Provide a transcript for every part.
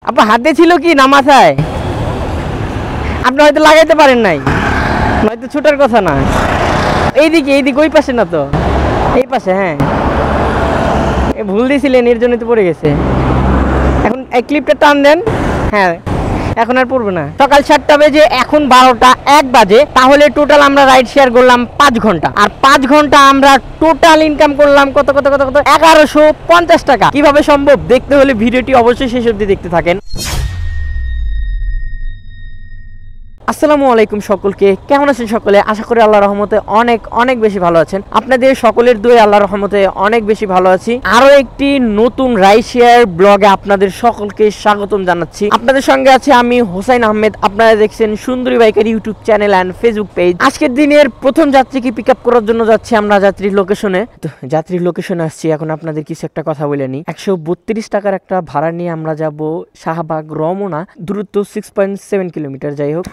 আপা হাতে ছিল কি না মাথায়? আপনি হয়তো লাগাইতে পারেন নাই, হয়তো ছুটার কথা না। এইদিকে ওই পাশে না তো, এই পাশে। হ্যাঁ ভুল দিয়েছিলেন, এর জন্য তো পড়ে গেছে। এখন এই ক্লিপটা টান দেন। হ্যাঁ এখন আর পড়বে না। সকাল 7টা বেজে এখন 12টা 1 বাজে, তাহলে টোটাল আমরা রাইড শেয়ার করলাম 5 ঘন্টা। আর 5 ঘন্টা আমরা টোটাল ইনকাম করলাম কত 1150 টাকা। কিভাবে সম্ভব দেখতে হলে ভিডিওটি অবশ্যই শেষ অবধি দেখতে থাকেন। আসসালামু আলাইকুম সকলকে, কেমন আছেন সকলে? আশা করি আল্লাহর রহমতে অনেক অনেক বেশি ভালো আছেন। আপনাদের সকলের দোয়ায় আল্লাহর রহমতে অনেক বেশি ভালো আছি। আরো একটি নতুন রাইড শেয়ার ব্লগে আপনাদের সকলকে স্বাগতম জানাচ্ছি। আপনাদের সঙ্গে আছে আমি হোসাইন আহমেদ। আপনারা দেখছেন সুন্দরী বাইকের YouTube channel and Facebook page. আজকের দিনের প্রথম যাত্রীকে পিক আপ করার জন্য যাচ্ছি আমরা যাত্রীর লোকেশনে। তো যাত্রীর লোকেশনে আসছি। এখন আপনাদের কিছু একটা কথা বলে নিই। 132 টাকার একটা ভাড়া নিয়ে আমরা যাব শাহবাগ রমনা, দূরত্ব 6.7 কিলোমিটার। যাই হোক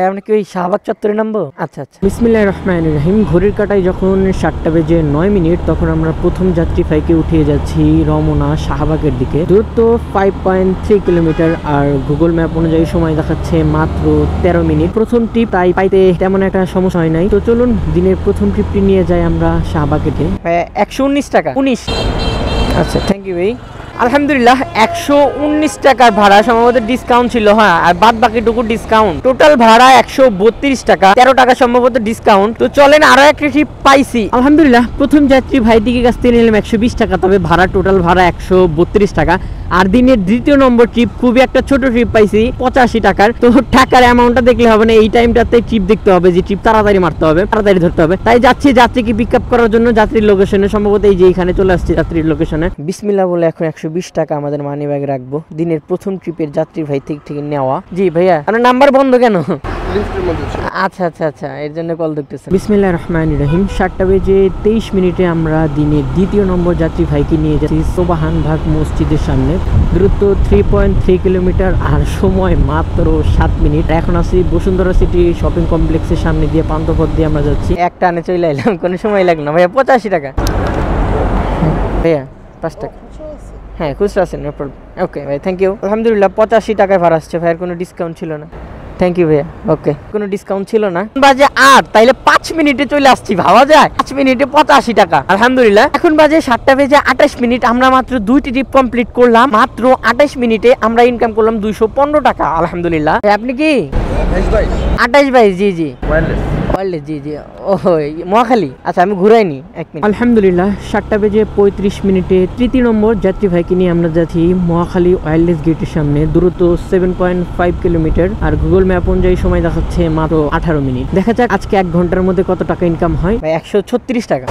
আমরা কি ওই শাহবাগ চত্বরে নামবো? আচ্ছা আচ্ছা। বিসমিল্লাহির রহমানির রহিম। ঘড়ির কাঁটায় যখন 7টা বেজে 9 মিনিট, তখন আমরা প্রথম যাত্রী ফাইকে উঠিয়ে যাচ্ছি রমনা শাহবাগের দিকে। দূরত্ব 5.3 কিলোমিটার। আর গুগল ম্যাপ অনুযায়ী সময় দেখাচ্ছে মাত্র 13 মিনিট। প্রথম ট্রিপ, তাই পাইতে তেমন একটা সমস্যা হয় নাই। তো চলুন দিনের প্রথম ট্রিপটি নিয়ে যাই আমরা শাহবাগেতে। 119 টাকা 19। আচ্ছা থ্যাংক ইউ ভাই। আলহামদুলিল্লাহ 119 টাকার ভাড়া, সম্ভবত ডিসকাউন্ট ছিল। হ্যাঁ আর বাদ বাকিটুকু ডিসকাউন্ট। টোটাল ভাড়া 132 টাকা, 13 টাকা সম্ভবত ডিসকাউন্ট। তো চলেন আরো একটা ট্রিপ পাইছি আলহামদুলিল্লাহ। প্রথম যাত্রী ভাইটিকে কাছ থেকে নিলাম 120 টাকা, তবে ভাড়া টোটাল ভাড়া 132 টাকা। আর দিনের দ্বিতীয় নম্বর ট্রিপ, খুবই একটা ছোট ট্রিপ পাইছি 85 টাকার। তো টাকার অ্যামাউন্টটা দেখলে হবে না, এই টাইমটাতে ট্রিপ দেখতে হবে, যে ট্রিপ তাড়াতাড়ি মারতে হবে, তাড়াতাড়ি ধরতে হবে। তাই যাচ্ছি যাত্রীকে পিক আপ করার জন্য যাত্রীর লোকেশনে। সম্ভবত এই যে এখানে চলে আসছি যাত্রীর লোকেশনে। বিসমিল্লাহ বলে এখন 120 টাকা আমাদের মানি ব্যাগ রাখবো। দিনের প্রথম ট্রিপের যাত্রী ভাই থেকে নেওয়া। জি ভাইয়া আপনার নাম্বার বন্ধ কেন? আচ্ছা আচ্ছা আচ্ছা, এর জন্য কল দেখতেছে। বিসমিল্লাহির রহমানির রহিম। 7টা বেজে 23 মিনিটে আমরা দিনের দ্বিতীয় নম্বর যাত্রী ভাইকে নিয়ে যাচ্ছি সোবাহান ভাগ মসজিদের সামনে। দূরত্ব 3.3 কিলোমিটার আর সময় মাত্র 7 মিনিট। এখন আছি বসুন্ধরা সিটি শপিং কমপ্লেক্সের সামনে দিয়ে, পান্থপথ দিয়ে আমরা যাচ্ছি। একটা আনে চলে এলাম, কোনো সময় লাগলো না ভাইয়া। 85 টাকা ভাইয়া, 5 টাকা। হ্যাঁ খুচরা আছেন, নো প্রবলেম। ওকে ভাই থ্যাংক ইউ। আলহামদুলিল্লাহ 85 টাকায় ভাড়া আসছে ভাইয়ের, কোনো ডিসকাউন্ট ছিল না। থ্যাংক ইউ ভাইয়া। ওকে কোনো ডিসকাউন্ট ছিল না। বাজে 8, তাইলে 5 মিনিটে চলে আসছি, ভাবা যায়? 5 মিনিটে 85 টাকা আলহামদুলিল্লাহ। এখন বাজে 7টা বেজে 28 মিনিট। আমরা মাত্র 2টি ট্রিপ কমপ্লিট করলাম। মাত্র 28 মিনিটে আমরা ইনকাম করলাম 215 টাকা আলহামদুলিল্লাহ। আপনি কি 28 জি জি ওয়ারলেস জি জি। ও মহাখালী। আচ্ছা আমি ঘুরাইনি, 1 মিনিট। আলহামদুলিল্লাহ 7টা বেজে 35 মিনিটে তৃতীয় নম্বর যাত্রী ভাইকে নিয়ে আমরা যাচ্ছি মহাখালী ওয়্যারলেস গেটের সামনে। দূরত্ব 7.5 কিলোমিটার। আর গুগল ম্যাপ অনুযায়ী সময় দেখাচ্ছে মাত্র 18 মিনিট। দেখা যাক আজকে 1 ঘন্টার মধ্যে কত টাকা ইনকাম হয়। 136 টাকা।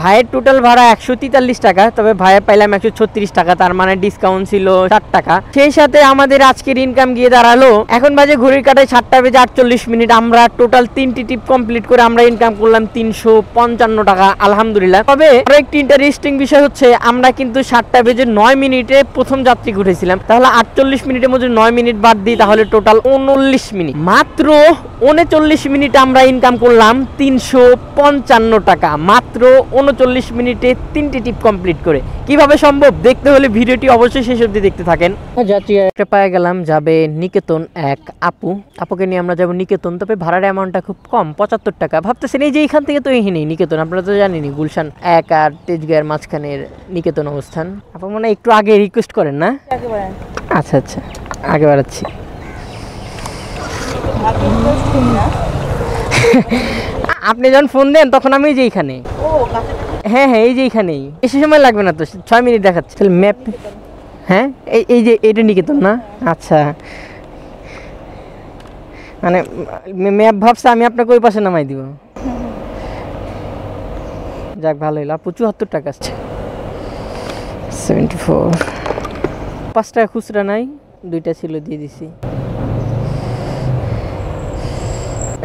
ভাইয়ের টোটাল ভাড়া 143 টাকা, তবে ভাইয়ের পাইলাম 136 টাকা, তার মানে ডিসকাউন্ট ছিল 60 টাকা। সেই সাথে আমাদের আজকের ইনকাম গিয়ে দাঁড়ালো, এখন বাজে ঘড়ির কাঁটায় 7টা বেজে 48 মিনিট। আমরা টোটাল 3টি ট্রিপ কমপ্লিট করে আমরা ইনকাম করলাম 355 টাকা আলহামদুলিল্লাহ। তবে আরো একটি ইন্টারেস্টিং বিষয় হচ্ছে, আমরা কিন্তু 7টা বেজে 9 মিনিটে প্রথম যাত্রী উঠেছিলাম। তাহলে 48 মিনিটের মধ্যে 9 মিনিট বাদ দিই, তাহলে টোটাল 39 মিনিট। মাত্র 39 মিনিটে আমরা ইনকাম করলাম 355 টাকা, মাত্র 39 মিনিটে 3টি টিপ কমপ্লিট করে। কিভাবে সম্ভব দেখতে হলে ভিডিওটি অবশ্যই শেষ অবধি দেখতে থাকেন। যাত্রী একটা পায়ে গেলাম, যাবে নিকেতন। এক আপুকে নিয়ে আমরা যাবো নিকেতন। তবে ভাড়ার অ্যামাউন্টটা খুব কম, 75 টাকা। ভাবতেছেন এই যে এখান থেকে তো এখানেই নিকেতন, আপনারা তো জানেনি গুলশান 1 আর তেজগাঁয়ের মাঝখানের নিকেতন অবস্থান। আপনি মনে একটু আগে রিকোয়েস্ট করেন না? আচ্ছা আচ্ছা আগে বাড়াচ্ছি। আপনি যখন ফোন দেন তখন আমি যে এখানে। হ্যাঁ হ্যাঁ এই যে এখানেই, বেশি সময় লাগবে না তো, 6 মিনিট দেখাচ্ছে। তাহলে ম্যাপ, হ্যাঁ এই যে এটা নিকেতন না? আচ্ছা মানে ম্যাপ ভাবছে আমি আপনাকে ওই পাশে নামাই দিব। যাক ভালো হইলো। 74 টাকা আসছে। 74। 5 টাকা খুচরা নাই, 2টা ছিল দিয়ে দিছি।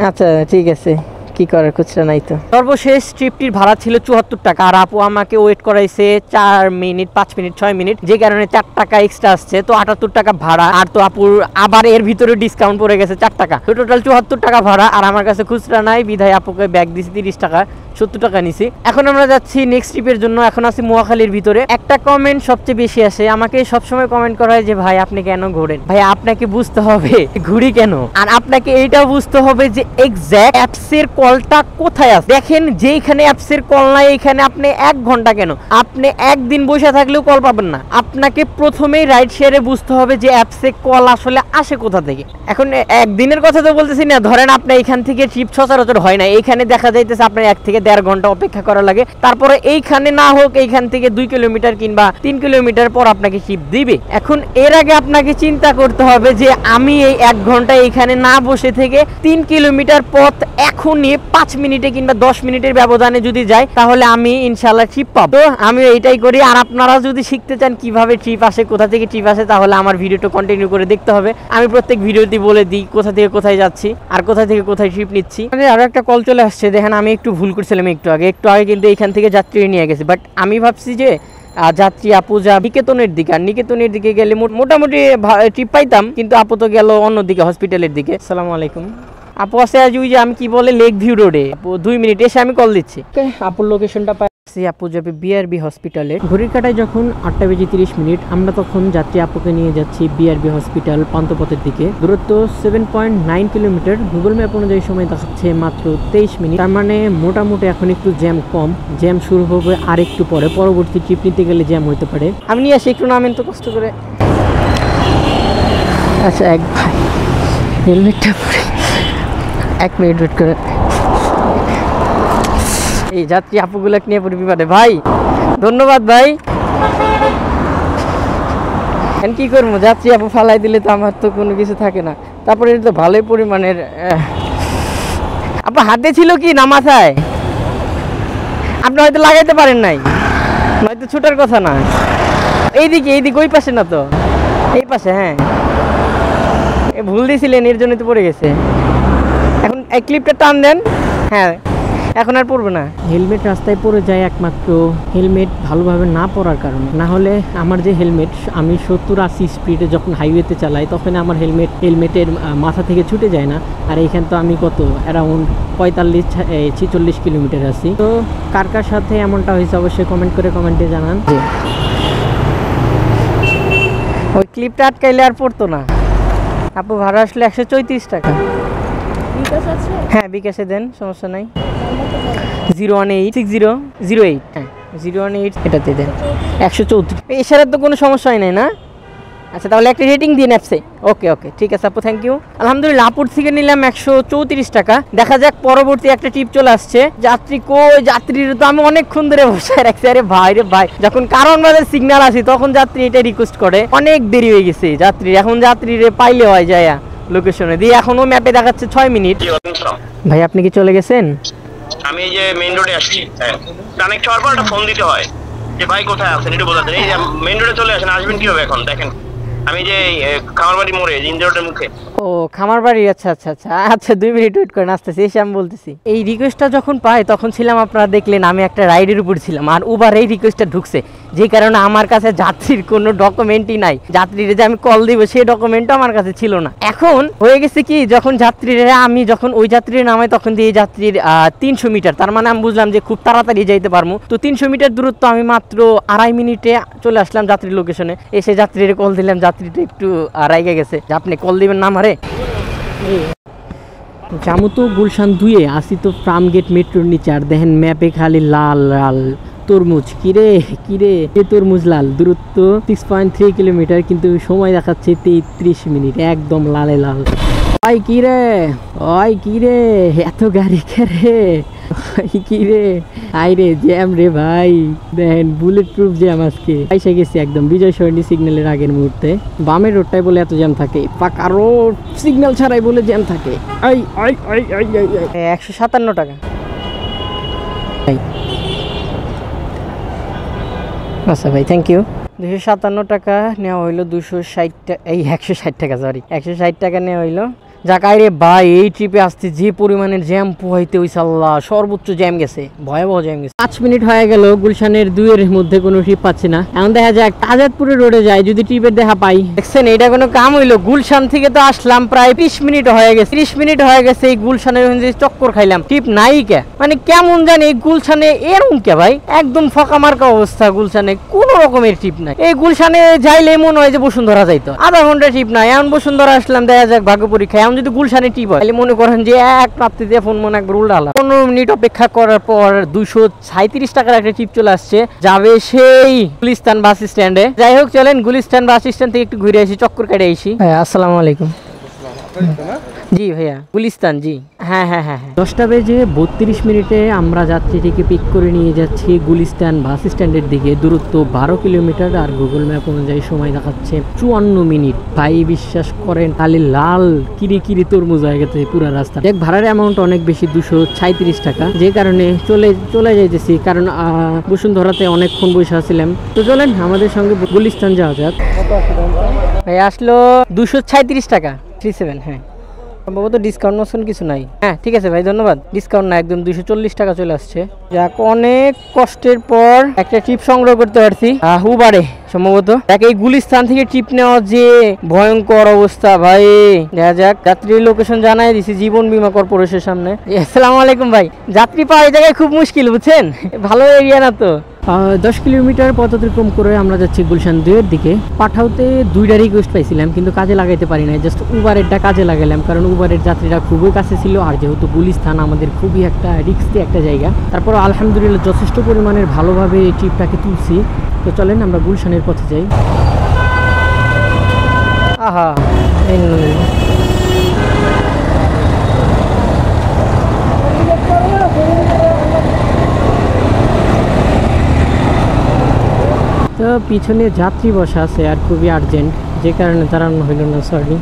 আচ্ছা ঠিক আছে, কি করার, খুচরা নাই তো। সর্বশেষ ট্রিপটির ভাড়া ছিল 74 টাকা, আর আপু আমাকে ওয়েট করাইছে 4 মিনিট 5 মিনিট 6 মিনিট, যে কারণে 4 টাকা এক্সট্রা আসছে। তো 78 টাকা ভাড়া, আর তো আপুর আবার এর ভিতরে ডিসকাউন্ট পড়ে গেছে 4 টাকা, তো টোটাল 74 টাকা ভাড়া। আর আমার কাছে খুচরা নাই বিধায় আপুকে ব্যাগ দিছি 30 টাকা, 70 টাকা নিছি। এখন আমরা যাচ্ছি নেক্সট ট্রিপের জন্য। এখন আছি মহাখালীর ভিতরে। একটা কমেন্ট সবচেয়ে বেশি আসে, আমাকে সবসময় কমেন্ট করা হয় যে ভাই আপনি কেন ঘোরেন। ভাই আপনাকে বুঝতে হবে ঘুরি কেন, আর আপনাকে এইটাও বুঝতে হবে যে এক্সাক্ট অ্যাপসের কলটা কোথায় আছে। দেখেন যেখানে অ্যাপসের কল নাই এখানে আপনি 1 ঘন্টা কেন, আপনি একদিন বসে থাকলেও কল পাবেন না। আপনাকে প্রথমেই রাইড শেয়ারে বুঝতে হবে যে অ্যাপসে কল আসলে আসে কোথা থেকে। এখন একদিনের কথা তো বলতেছি না, ধরেন আপনি এখান থেকে ট্রিপ সচরাচর হয় না, এইখানে দেখা যাইতেছে আপনার 1 থেকে 1.5 ঘন্টা অপেক্ষা করা লাগে। তারপরে এইখানে না হোক এইখান থেকে 2 কিলোমিটার কিংবা 3 কিলোমিটার পর আপনাকে ট্রিপ দিবে। এখন এর আগে আপনাকে চিন্তা করতে হবে যে আমি এই 1 ঘন্টা এইখানে না বসে থেকে 3 কিলোমিটার পথ এখনই 5 মিনিটে কিংবা 10 মিনিটের ব্যবধানে যদি যাই তাহলে আমি ইনশাল্লাহ ট্রিপ পাবো। তো আমি এইটাই করি। আর আপনারা যদি শিখতে চান কিভাবে ট্রিপ আসে, কোথা থেকে ট্রিপ আসে, তাহলে আমার ভিডিওটা কন্টিনিউ করে দেখতে হবে। আমি প্রত্যেক ভিডিওতে বলে দিই কোথা থেকে কোথায় যাচ্ছি আর কোথা থেকে কোথায় ট্রিপ নিচ্ছি। আরো একটা কল চলে আসছে, দেখেন আমি একটু ভুল করছিলাম একটু আগে কিন্তু এখান থেকে যাত্রী নিয়ে গেছে, বাট আমি ভাবছি যে যাত্রী আপু যা নিকেতনের দিকে, আর নিকেতনের দিকে গেলে মোটামুটি ট্রিপ পাইতাম, কিন্তু আপু তো গেল অন্যদিকে হসপিটালের দিকে। আসসালামু আলাইকুম। আপু আছে আজ ওই যে আমি কি বলে লেক ভিউ রোডে। আপু 2 মিনিট এসে আমি কল দিচ্ছি। আপুর লোকেশনটা পাইছি, আপু যাবে বিআরবি হসপিটালে। ঘড়ির কাটায় যখন 8:30 আমরা তখন যাত্রী আপুকে নিয়ে যাচ্ছি বিআরবি হসপিটাল পান্থপথের দিকে। দূরত্ব 7.9 কিলোমিটার। গুগল ম্যাপ অনুযায়ী সময় দেখাচ্ছে মাত্র 23 মিনিট। তার মানে মোটামুটি এখন একটু জ্যাম কম, জ্যাম শুরু হবে আর একটু পরে। পরবর্তী ট্রিপ নিতে গেলে জ্যাম হতে পারে। আমি নিয়ে আসি, একটু নামেন তো কষ্ট করে। আচ্ছা এক ভাই হেলমেটটা পরে 1 মিনিট ওয়েট করে। এই যাত্রী আপুগুলা নিয়ে পড়ে বিপদে ভাই। ধন্যবাদ ভাই। কি করবো, যাত্রী আপু ফালাই দিলে তো আমার তো কোনো কিছু থাকে না। তারপরে তো ভালোই পরিমাণের আপু হাতে ছিল কি না মাথায়, আপনি হয়তো লাগাইতে পারেন নাই, হয়তো ছুটার কথা না। এইদিকে ওই পাশে না তো, এই পাশে। হ্যাঁ ভুল দিয়েছিলেন, এর জন্য তো পড়ে গেছে। এখন এই ক্লিপটা টান দেন। হ্যাঁ এখন আর পড়বে না। হেলমেট রাস্তায় পড়ে যায় একমাত্র হেলমেট ভালোভাবে না পরার কারণে। না হলে আমার যে হেলমেট, আমি 70-80 স্পিডে যখন হাইওয়েতে চালাই তখন আমার হেলমেটের মাথা থেকে ছুটে যায় না। আর এইখান তো আমি কত অ্যারাউন্ড 45-46 কিলোমিটার আছি। তো কার কার সাথে এমনটা হয়েছে অবশ্যই কমেন্টে জানান। ওই ক্লিপটা আটকাইলে আর পড়তো না। আপু ভাড়া আসলে 134 টাকা। হ্যাঁ বিকাশে দেন, সমস্যা নাই। 0186008। হ্যাঁ 018 এটাতে দেন 134। এছাড়া তো কোনো সমস্যাই নাই না। আচ্ছা তাহলে একটা রেটিং দিন অ্যাপসে। ওকে ঠিক আছে আপু, থ্যাংক ইউ। আলহামদুলিল্লাহ আপুর থেকে নিলাম 134 টাকা। দেখা যাক পরবর্তী একটা ট্রিপ চলে আসছে। যাত্রীর তো আমি অনেকক্ষণ ধরে বসে রাখছি। আরে ভাই রে ভাই, যখন কারণ বাজার সিগন্যাল আসি তখন যাত্রী এটা রিকোয়েস্ট করে। অনেক দেরি হয়ে গেছে যাত্রীর, এখন যাত্রীরে পাইলে হয় যায় লোকেশনে দিয়ে। এখনো ম্যাপে দেখাচ্ছে 6 মিনিট। ভাই আপনি কি চলে গেছেন? আমি এই যে মেইন রোডে আসছি, কানেক্ট হওয়ার পর একটা ফোন দিতে হয় যে ভাই কোথায় আছেন একটু বোঝাতে। এই যে মেইন রোডে চলে আসেন, আসবেন কিভাবে এখন দেখেন। আমি যে খামারবাড়ি মোড়ে জিঞ্জি রোডের মুখে। ও খামারবাড়ি, আচ্ছা 2 মিনিট ওয়েট করেন, আসতেছি, এসে আমি বলতেছি। এই রিকোয়েস্টটা যখন পাই তখন ছিলাম, আপনারা দেখলেন আমি একটা রাইডের উপর ছিলাম, আর উবার এই রিকোয়েস্টটা ঢুকছে, যে কারণে আমার কাছে যাত্রীর কোনো ডকুমেন্টই নাই। যাত্রীর যে আমি কল দিব সেই ডকুমেন্টও আমার কাছে ছিল না। এখন হয়ে গেছে কি, যখন আমি যখন ওই যাত্রীর নামাই তখন দিয়ে যাত্রীর 300 মিটার, তার মানে আমি বুঝলাম যে খুব তাড়াতাড়ি যাইতে পারবো। তো 300 মিটার দূরত্ব আমি মাত্র 2.5 মিনিটে চলে আসলাম যাত্রীর লোকেশনে। এসে যাত্রীর কল দিলাম, যাত্রীটা একটু রাইগে গেছে যে আপনি কল দিবেন না আমারে। জামু তো গুলশান 2-এ আসি তো ফার্ম গেট মেট্রোর নিচে, আর দেখেন ম্যাপে খালি লাল তরমুজ। কিরে তরমুজ লাল। দূরত্ব 6.3 কিলোমিটার, কিন্তু সময় দেখাচ্ছে 33 মিনিট। একদম লালে লাল। কিরে এত গাড়ি রে, কিরে আইরে জ্যাম রে ভাই। দেখেন বুলেট প্রুফ জ্যাম আজকে। এসে গেছি একদম বিজয় সরণি সিগন্যালের আগের মুহূর্তে। বামের রোডটাই বলে এত জ্যাম থাকে, পাকা রোড সিগন্যাল ছাড়াই বলে জ্যাম থাকে। 157 টাকা। আচ্ছা ভাই থ্যাংক ইউ। 257 টাকা নেওয়া হইলো। 260 টাকা, এই 160 টাকা, সরি 160 টাকা নেওয়া হইলো। যাক রে ভাই, এই ট্রিপে আসতে যে পরিমাণের জ্যাম পোহাইতে হইছে আল্লাহ, সর্বোচ্চ জ্যাম গেছে, ভয়াবহ জ্যাম গেছে। 5 মিনিট হয়ে গেল গুলশানের 2 এর মধ্যে কোনো ট্রিপ পাচ্ছি না। এখন দেখা যাক তাজাদপুরের রোডে যাই, যদি ট্রিপের দেখা পাই। দেখছেন এটা কোনো কাম হইলো? গুলশান থেকে তো আসলাম প্রায় 30 মিনিট হয়ে গেছে, 30 মিনিট হয়ে গেছে এই গুলশানের চক্কর খাইলাম, ট্রিপ নাই কে? মানে কেমন জানি এই গুলশানে এরকম কে ভাই, একদম ফাঁকা মার্কা অবস্থা গুলশানে, কোন রকমের ট্রিপ নাই। এই গুলশানে যাইলে মনে হয় যে বসুন্ধরা যাইতো, আধা ঘন্টা ট্রিপ নাই। এমন বসুন্ধরা আসলাম, দেখা যাক ভাগ্য পরীক্ষা। এমন যদি গুলশানে ট্রিপ হয় মনে করেন যে এক প্রাপ্তিতে ফোন মনে একবার উল্টা। 15 মিনিট অপেক্ষা করার পর 237 টাকার একটা ট্রিপ চলে আসছে, যাবে সেই গুলিস্তান বাস স্ট্যান্ডে। যাই হোক চলেন গুলিস্তান বাস স্ট্যান্ড থেকে একটু ঘুরে আসি, চক্কর কেটে আসি। আসসালামু আলাইকুম। জি ভাইয়া, গুলিস্তান। জি হ্যাঁ হ্যাঁ হ্যাঁ হ্যাঁ 10টা বেজে 32 মিনিটে আমরা যাত্রীটিকে পিক করে নিয়ে যাচ্ছি গুলিস্তান বাস স্ট্যান্ডের দিকে। দূরত্ব 12 কিলোমিটার, আর গুগল ম্যাপ অনুযায়ী সময় দেখাচ্ছে 54 মিনিট। ভাই বিশ্বাস করেন খালি লাল কিরি কিরি তরমুজ হয়ে গেছে পুরো রাস্তা। দেখ ভাড়ার অ্যামাউন্ট অনেক বেশি, 237 টাকা, যে কারণে চলে যাইতেছি, কারণ বসুন্ধরাতে অনেকক্ষণ বসে আসছিলাম। তো চলেন আমাদের সঙ্গে গুলিস্তান যাওয়া যাক। ভাই আসলো 237 টাকা 37। হ্যাঁ সম্ভবত ডিসকাউন্ট মতন কিছু নাই। হ্যাঁ ঠিক আছে ভাই, ধন্যবাদ। ডিসকাউন্ট না, একদম 240 টাকা চলে আসছে। যাক অনেক কষ্টের পর একটা ট্রিপ সংগ্রহ করতে পারছি উবারে সম্ভবত। এই গুলিস্তান থেকে ট্রিপ নেওয়া যে ভয়ঙ্কর অবস্থা ভাই। দেখা যাক, যাত্রীর লোকেশন জানাই দিছি জীবন বীমা কর্পোরেশনের সামনে। আসসালামু আলাইকুম ভাই, যাত্রী পাওয়া এই জায়গায় খুব মুশকিল বুঝছেন, ভালো এরিয়া না তো। 10 কিলোমিটার পথ অতিক্রম করে আমরা যাচ্ছি গুলশান 2 এর দিকে। পাঠাওতে 2টা রিকোয়েস্ট পাইছিলাম, কিন্তু কাজে লাগাইতে পারি নাই, জাস্ট উবারেরটা কাজে লাগাইলাম, কারণ উবারের যাত্রীরা খুবই কাছে ছিল, আর যেহেতু গুলিস্তান আমাদের খুবই একটা রিস্কি একটা জায়গা। তারপর আলহামদুলিল্লাহ যথেষ্ট পরিমাণের ভালোভাবে এই ট্রিপটাকে তুলছি। তো চলেন আমরা গুলশানের পথে যাই। আহা তো পিছনে যাত্রী বসা আছে আর খুবই আর্জেন্ট, যে কারণে দাঁড়ানো হইল না, সরি।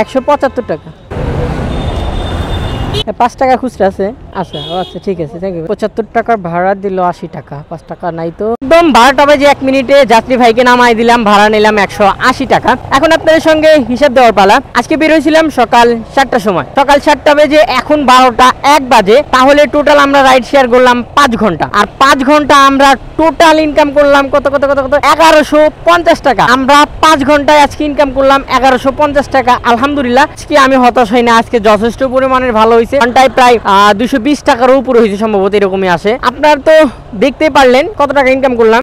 175 টাকা, 5 টাকা খুচরা আছে। আচ্ছা আচ্ছা ঠিক আছে, থ্যাংক ইউ। 75 টাকার ভাড়া দিল 80 টাকা, 5 টাকা নাই তো। একদম 12টা বাজে 1 মিনিটে যাত্রী ভাইকে নামাই দিলাম, ভাড়া নিলাম 180 টাকা। এখন আপনাদের সঙ্গে হিসাব দেওয়ার পালা। আজকে বের হয়েছিলাম সকাল 7টার সময়, সকাল 7টা বেজে এখন 12টা 1 বাজে, তাহলে টোটাল আমরা রাইড শেয়ার করলাম 5 ঘন্টা, আর 5 ঘন্টা আমরা টোটাল ইনকাম করলাম কত কত কত কত 1150 টাকা। আমরা 5 ঘন্টায় আজকে ইনকাম করলাম 1150 টাকা। আলহামদুলিল্লাহ আজকে আমি হতাশ হই না, আজকে যথেষ্ট পরিমাণের ভালো হয়েছে। ঘন্টায় প্রায় 220 টাকার উপরে হয়েছে সম্ভবত, এরকমই আসে। আপনার তো দেখতেই পারলেন কত টাকা ইনকাম করলাম।